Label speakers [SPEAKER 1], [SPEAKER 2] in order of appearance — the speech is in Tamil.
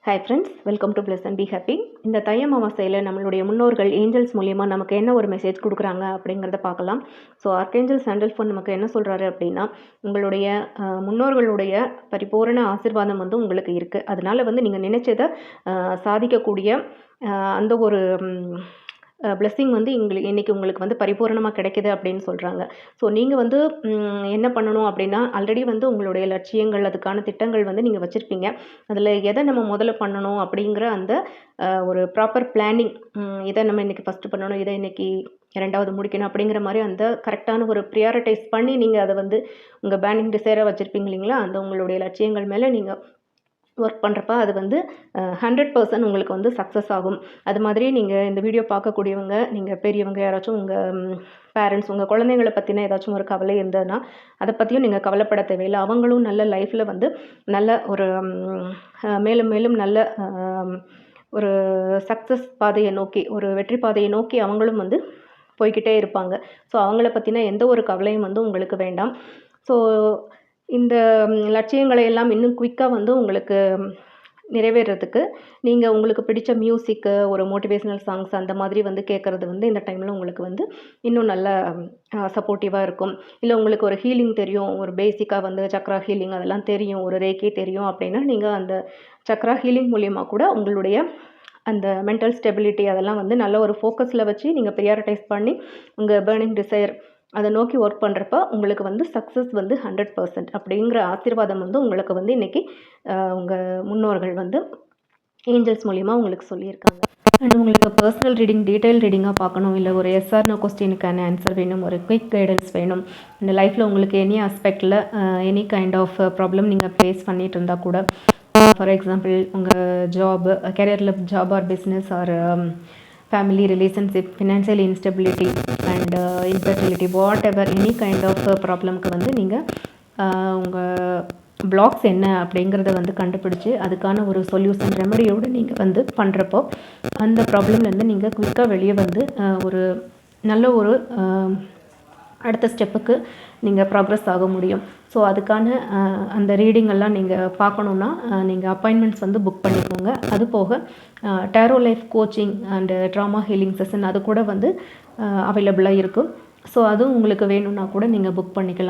[SPEAKER 1] Hi friends, welcome to plus and be happy. இந்த தை அமாவாசையில் நம்மளுடைய முன்னோர்கள் ஏஞ்சல்ஸ் மூலிமா நமக்கு என்ன ஒரு மெசேஜ் கொடுக்குறாங்க அப்படிங்கிறத பார்க்கலாம். ஸோ ஆர்கேஞ்சல் சாண்டல்ஃபோன் நமக்கு என்ன சொல்கிறாரு அப்படின்னா, உங்களுடைய முன்னோர்களுடைய பரிபூரண ஆசீர்வாதம் வந்து உங்களுக்கு இருக்குது. அதனால் வந்து நீங்கள் நினைச்சதை சாதிக்கக்கூடிய அந்த ஒரு பிளெஸ்ஸிங் வந்து இன்றைக்கி உங்களுக்கு வந்து பரிபூரணமாக கிடைக்கிது அப்படின்னு சொல்கிறாங்க. ஸோ நீங்கள் வந்து என்ன பண்ணணும் அப்படின்னா, ஆல்ரெடி வந்து உங்களுடைய லட்சியங்கள், அதுக்கான திட்டங்கள் வந்து நீங்கள் வச்சுருப்பீங்க. அதில் எதை நம்ம முதல்ல பண்ணணும் அப்படிங்கிற அந்த ஒரு ப்ராப்பர் பிளானிங், இதை நம்ம இன்றைக்கி ஃபஸ்ட்டு பண்ணணும், இதை இன்றைக்கி ரெண்டாவது முடிக்கணும் அப்படிங்கிற மாதிரி அந்த கரெக்டான ஒரு ப்ரியாரிட்டைஸ் பண்ணி நீங்கள் அதை வந்து உங்கள் பேர்னிங் டிசைராக வச்சுருப்பீங்க இல்லைங்களா? அந்த உங்களுடைய லட்சியங்கள் மேலே நீங்கள் ஒர்க் பண்ணுறப்ப அது வந்து 100% உங்களுக்கு வந்து சக்ஸஸ் ஆகும். அது மாதிரி நீங்கள் இந்த வீடியோ பார்க்கக்கூடியவங்க, நீங்கள் பெரியவங்க யாராச்சும் உங்கள் பேரண்ட்ஸ், உங்கள் குழந்தைங்கள பற்றின ஏதாச்சும் ஒரு கவலை இருந்ததுன்னா அதை பற்றியும் நீங்கள் கவலைப்பட தேவையில்லை. அவங்களும் நல்ல லைஃப்பில் வந்து நல்ல ஒரு மேலும் மேலும் நல்ல ஒரு சக்ஸஸ் பாதையை நோக்கி, ஒரு வெற்றி பாதையை நோக்கி அவங்களும் வந்து போய்கிட்டே இருப்பாங்க. ஸோ அவங்கள பற்றின எந்த ஒரு கவலையும் வந்து உங்களுக்கு வேண்டாம். ஸோ இந்த லட்சியங்களை எல்லாம் இன்னும் குயிக்காக வந்து உங்களுக்கு நிறைவேறதுக்கு நீங்கள் உங்களுக்கு பிடிச்ச மியூசிக்கு, ஒரு மோட்டிவேஷ்னல் சாங்ஸ் அந்த மாதிரி வந்து கேட்குறது வந்து இந்த டைமில் உங்களுக்கு வந்து இன்னும் நல்ல சப்போர்ட்டிவாக இருக்கும். இல்லை உங்களுக்கு ஒரு ஹீலிங் தெரியும், ஒரு பேசிக்காக வந்து சக்ரா ஹீலிங் அதெல்லாம் தெரியும், ஒரு ரேக்கி தெரியும் அப்படின்னா நீங்கள் அந்த சக்ரா ஹீலிங் மூலிமா கூட உங்களுடைய அந்த மென்டல் ஸ்டெபிலிட்டி அதெல்லாம் வந்து நல்ல ஒரு ஃபோக்கஸில் வச்சு நீங்கள் ப்ரியாரிட்டைஸ் பண்ணி உங்கள் பேர்னிங் டிசைர் அதை நோக்கி ஒர்க் பண்ணுறப்ப உங்களுக்கு வந்து சக்ஸஸ் வந்து 100% அப்படிங்கிற ஆசீர்வாதம் வந்து உங்களுக்கு வந்து இன்றைக்கி உங்கள் முன்னோர்கள் வந்து ஏஞ்சல்ஸ் மூலிமா உங்களுக்கு சொல்லியிருக்காங்க. அண்ட் உங்களுக்கு பர்சனல் ரீடிங், டீட்டெயில் ரீடிங்காக பார்க்கணும், இல்லை ஒரு எஸ்ஆர்னோ கொஸ்டினுக்கான ஆன்சர் வேணும், ஒரு குயிக் கைடன்ஸ் வேணும், இந்த லைஃப்பில் உங்களுக்கு எனி ஆஸ்பெக்டில் எனி கைண்ட் ஆஃப் ப்ராப்ளம் நீங்கள் ஃபேஸ் பண்ணிகிட்டு இருந்தால் கூட, ஃபார் எக்ஸாம்பிள் உங்கள் ஜாப், கெரியரில் job or business or family relationship, financial instability and infertility, whatever any kind of ப்ராப்ளம்க்கு வந்து நீங்கள் உங்கள் பிளாக்ஸ் என்ன அப்படிங்கிறத வந்து கண்டுபிடிச்சி அதுக்கான ஒரு சொல்யூஷன் ரெமடியோடு நீங்கள் வந்து பண்ணுறப்போ அந்த ப்ராப்ளம்லேருந்து நீங்கள் குயிக்காக வெளியே வந்து ஒரு நல்ல ஒரு அடுத்த ஸ்டெப்புக்கு நீங்கள் ப்ராக்ரெஸ் ஆக முடியும். ஸோ அதுக்கான அந்த ரீடிங்கெல்லாம் நீங்கள் பார்க்கணுன்னா நீங்கள் அப்பாயின்மெண்ட்ஸ் வந்து புக் பண்ணிக்கோங்க. அது போக tarot life coaching and drama healing session அது கூட வந்து அவைலபிளாக இருக்கும். ஸோ அதுவும் உங்களுக்கு வேணும்னா கூட நீங்கள் புக் பண்ணிக்கலாம்.